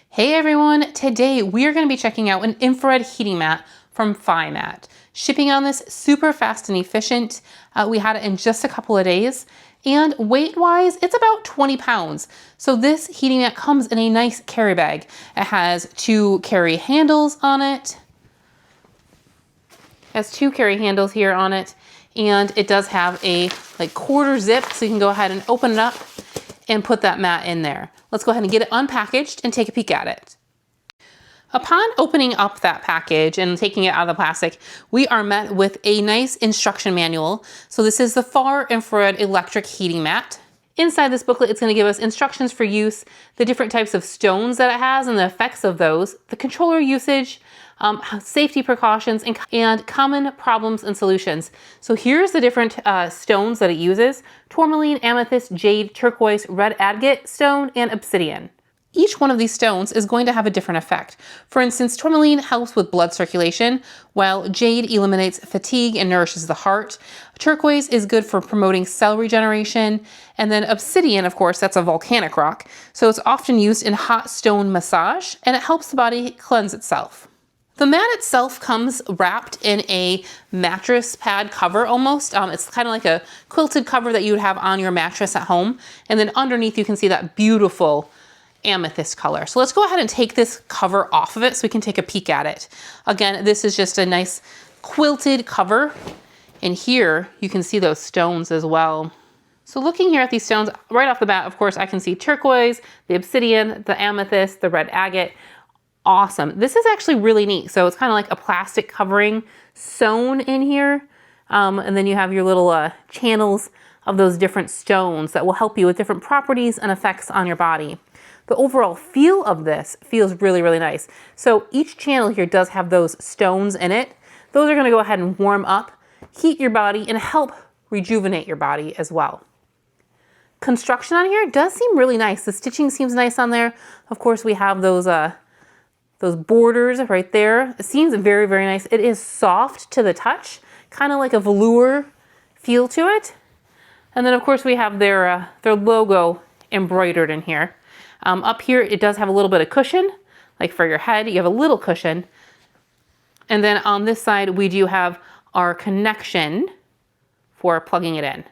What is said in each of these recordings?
Hey everyone, today we are going to be checking out an infrared heating mat from PHYMAT. Shipping on this super fast and efficient. We had it in just a couple of days, and weight-wise, it's about 20 pounds. So this heating mat comes in a nice carry bag. It has two carry handles on it. It has two carry handles here on it, and it does have a quarter zip, so you can go ahead and open it up and put that mat in there. Let's go ahead and get it unpackaged and take a peek at it. Upon opening up that package and taking it out of the plastic, we are met with a nice instruction manual. So this is the far infrared electric heating mat. Inside this booklet, it's going to give us instructions for use, the different types of stones that it has and the effects of those, the controller usage, safety precautions, and common problems and solutions. So here's the different stones that it uses: tourmaline, amethyst, jade, turquoise, red agate stone, and obsidian. Each one of these stones is going to have a different effect. For instance, tourmaline helps with blood circulation, while jade eliminates fatigue and nourishes the heart. Turquoise is good for promoting cell regeneration. And then obsidian, of course, that's a volcanic rock. So it's often used in hot stone massage, and it helps the body cleanse itself. The mat itself comes wrapped in a mattress pad cover almost. It's kind of like a quilted cover that you would have on your mattress at home. And then underneath you can see that beautiful amethyst color. So let's go ahead and take this cover off of it so we can take a peek at it. Again, this is just a nice quilted cover. And here you can see those stones as well. So looking here at these stones, right off the bat, of course, I can see turquoise, the obsidian, the amethyst, the red agate. Awesome. This is actually really neat. So it's kind of like a plastic covering sewn in here. And then you have your little channels of those different stones that will help you with different properties and effects on your body. The overall feel of this feels really, really nice. So each channel here does have those stones in it. Those are going to go ahead and warm up, heat your body, and help rejuvenate your body as well. Construction on here does seem really nice. The stitching seems nice on there. Of course, we have those borders right there. It seems very, very nice. It is soft to the touch, kind of like a velour feel to it. And then of course we have their logo embroidered in here. Up here, it does have a little bit of cushion, like for your head, you have a little cushion. And then on this side, we do have our connection for plugging it in.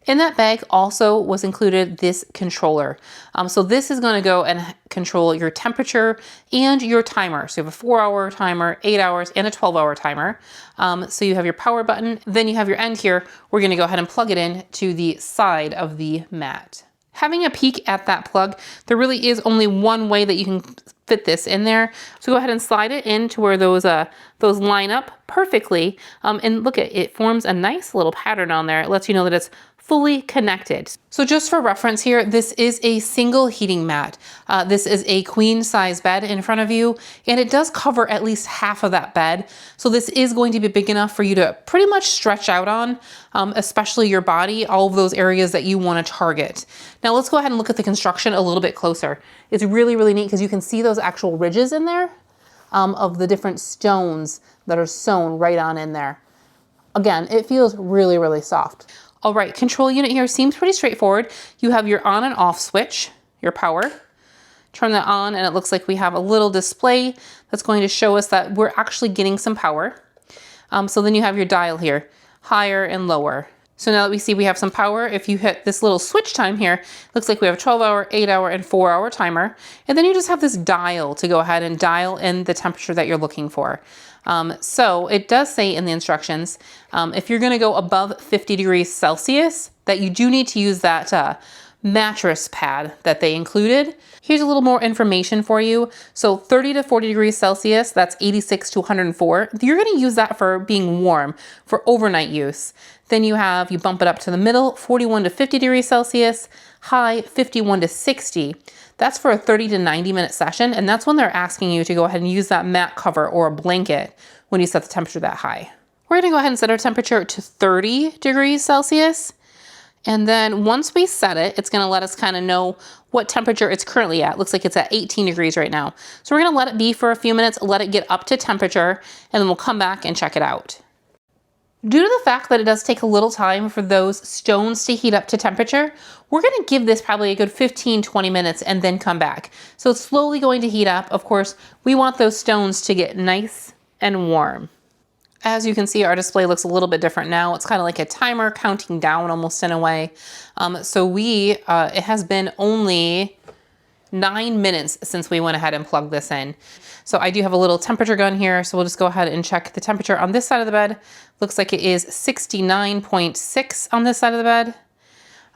In that bag also was included this controller. So this is going to go and control your temperature and your timer. So you have a 4-hour timer, 8 hours, and a 12-hour timer. So you have your power button. Then you have your end here. We're going to go ahead and plug it in to the side of the mat. Having a peek at that plug, there really is only one way that you can fit this in there. So go ahead and slide it into where those line up perfectly. And look at it, forms a nice little pattern on there. It lets you know that it's fully connected. So just for reference here, this is a single heating mat. This is a queen size bed in front of you, and it does cover at least half of that bed. So this is going to be big enough for you to pretty much stretch out on, especially your body, all of those areas that you want to target. Now let's go ahead and look at the construction a little bit closer. It's really, really neat because you can see those actual ridges in there of the different stones that are sewn right on in there. Again, it feels really, really soft. All right, control unit here seems pretty straightforward. You have your on and off switch, your power. Turn that on and it looks like we have a little display that's going to show us that we're actually getting some power. So then you have your dial here, higher and lower. So now that we see we have some power, if you hit this little switch time here, looks like we have a 12-hour, 8-hour, and 4-hour timer. And then you just have this dial to go ahead and dial in the temperature that you're looking for. So it does say in the instructions, if you're going to go above 50 degrees Celsius, that you do need to use that mattress pad that they included. Here's a little more information for you. So 30 to 40 degrees Celsius, that's 86 to 104. You're going to use that for being warm, for overnight use. Then you bump it up to the middle, 41 to 50 degrees Celsius, high 51 to 60. That's for a 30 to 90 minute session. And that's when they're asking you to go ahead and use that mat cover or a blanket when you set the temperature that high. We're going to go ahead and set our temperature to 30 degrees Celsius. And then once we set it, it's going to let us kind of know what temperature it's currently at. Looks like it's at 18 degrees right now. So we're going to let it be for a few minutes, let it get up to temperature, and then we'll come back and check it out. Due to the fact that it does take a little time for those stones to heat up to temperature, we're gonna give this probably a good 15-20 minutes and then come back. So it's slowly going to heat up. Of course, we want those stones to get nice and warm. As you can see, our display looks a little bit different now. It's kind of like a timer counting down almost in a way. It has been only 9 minutes since we went ahead and plugged this in. So I do have a little temperature gun here. So we'll just go ahead and check the temperature on this side of the bed. Looks like it is 69.6 on this side of the bed.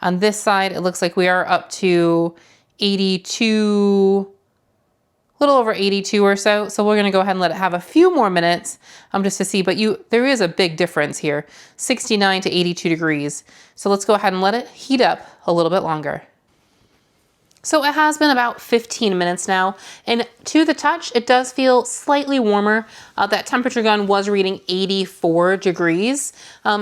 On this side, it looks like we are up to 82, a little over 82 or so. So we're gonna go ahead and let it have a few more minutes just to see, but there is a big difference here, 69 to 82 degrees. So let's go ahead and let it heat up a little bit longer. So it has been about 15 minutes now, and to the touch, it does feel slightly warmer. That temperature gun was reading 84 degrees.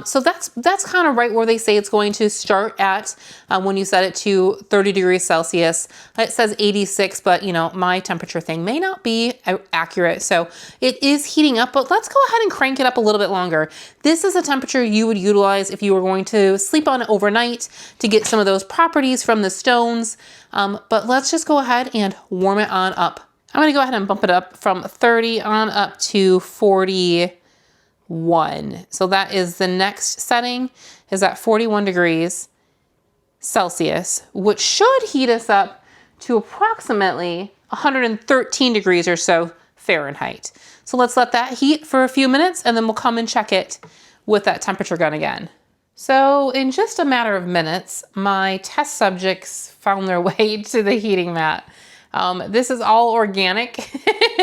So that's kind of right where they say it's going to start at when you set it to 30 degrees Celsius. It says 86, but you know, my temperature thing may not be accurate. So it is heating up, but let's go ahead and crank it up a little bit longer. This is a temperature you would utilize if you were going to sleep on it overnight to get some of those properties from the stones. But let's just go ahead and warm it on up. I'm gonna go ahead and bump it up from 30 on up to 41. So that is the next setting, is at 41 degrees Celsius, which should heat us up to approximately 113 degrees or so Fahrenheit. So let's let that heat for a few minutes and then we'll come and check it with that temperature gun again. So in just a matter of minutes, my test subjects found their way to the heating mat. This is all organic.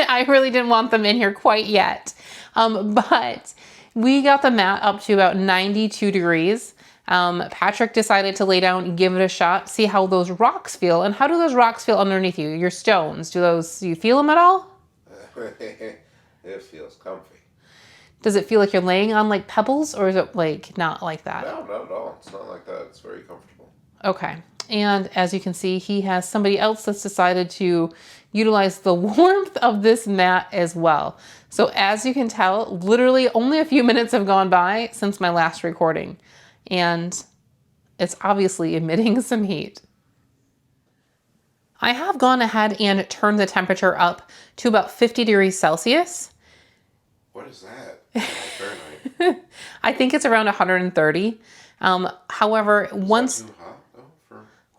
I really didn't want them in here quite yet. But we got the mat up to about 92 degrees. Patrick decided to lay down and give it a shot, see how those rocks feel. And how do those rocks feel underneath you? Your stones, do you feel them at all? It feels comfy. Does it feel like you're laying on like pebbles, or is it like not like that? No, not at all. It's not like that. It's very comfortable. Okay. And as you can see, he has somebody else that's decided to utilize the warmth of this mat as well. So as you can tell, literally only a few minutes have gone by since my last recording, and it's obviously emitting some heat. I have gone ahead and turned the temperature up to about 50 degrees Celsius. What is that? Fahrenheit? I think it's around 130. However, once... Is that too hot, though,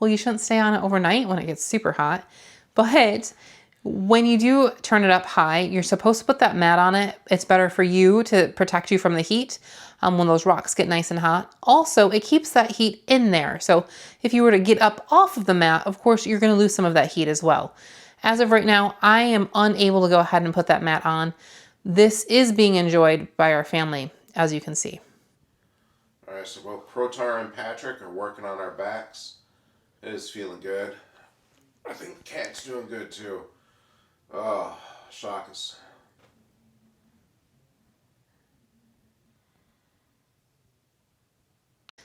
Well, you shouldn't stay on it overnight when it gets super hot. But when you do turn it up high, you're supposed to put that mat on it. It's better for you to protect you from the heat when those rocks get nice and hot. Also, it keeps that heat in there. So if you were to get up off of the mat, of course, you're going to lose some of that heat as well. As of right now, I am unable to go ahead and put that mat on. This is being enjoyed by our family, as you can see. All right, so both Protar and Patrick are working on our backs. It is feeling good. I think the cat's doing good too. Oh, shock us.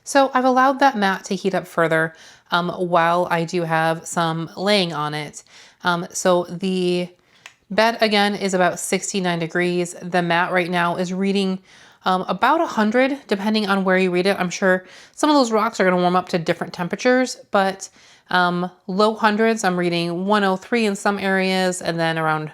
So I've allowed that mat to heat up further while I do have some laying on it. So the bed again is about 69 degrees. The mat right now is reading about 100, depending on where you read it. I'm sure some of those rocks are going to warm up to different temperatures, but low hundreds, I'm reading 103 in some areas, and then around,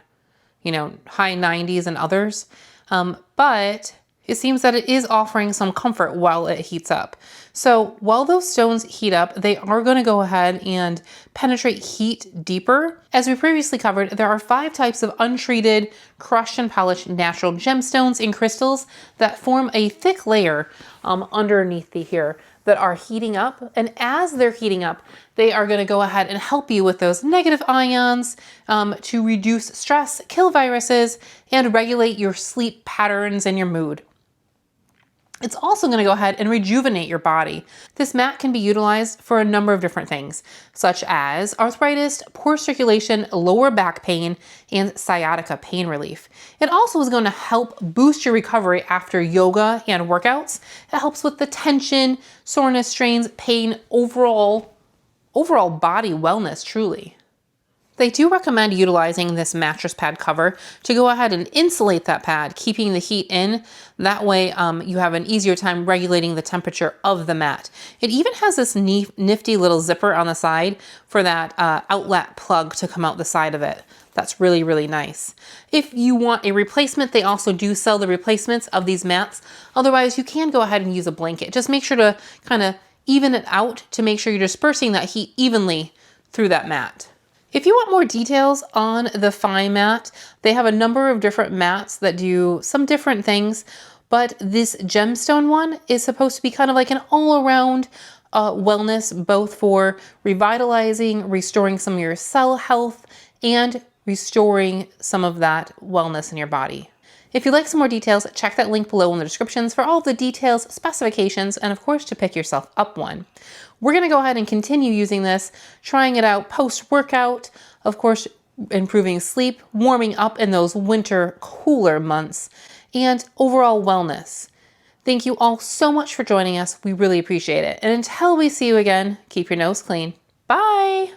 high 90s in others. But it seems that it is offering some comfort while it heats up. So while those stones heat up, they are going to go ahead and penetrate heat deeper. As we previously covered, there are 5 types of untreated, crushed and polished natural gemstones and crystals that form a thick layer underneath here that are heating up. And as they're heating up, they are going to go ahead and help you with those negative ions to reduce stress, kill viruses, and regulate your sleep patterns and your mood. It's also going to go ahead and rejuvenate your body. This mat can be utilized for a number of different things, such as arthritis, poor circulation, lower back pain, and sciatica pain relief. It also is going to help boost your recovery after yoga and workouts. It helps with the tension, soreness, strains, pain, overall body wellness, truly. They do recommend utilizing this mattress pad cover to go ahead and insulate that pad, keeping the heat in. That way you have an easier time regulating the temperature of the mat. It even has this nifty little zipper on the side for that outlet plug to come out the side of it. That's really, really nice. If you want a replacement, they also do sell the replacements of these mats. Otherwise, you can go ahead and use a blanket. Just make sure to kind of even it out to make sure you're dispersing that heat evenly through that mat. If you want more details on the PHYMAT, they have a number of different mats that do some different things, but this gemstone one is supposed to be kind of like an all-around wellness, both for revitalizing, restoring some of your cell health, and restoring some of that wellness in your body. If you'd like some more details, check that link below in the descriptions for all of the details, specifications, and of course to pick yourself up one. We're gonna go ahead and continue using this, trying it out post-workout, of course improving sleep, warming up in those winter cooler months, and overall wellness. Thank you all so much for joining us. We really appreciate it. And until we see you again, keep your nose clean. Bye!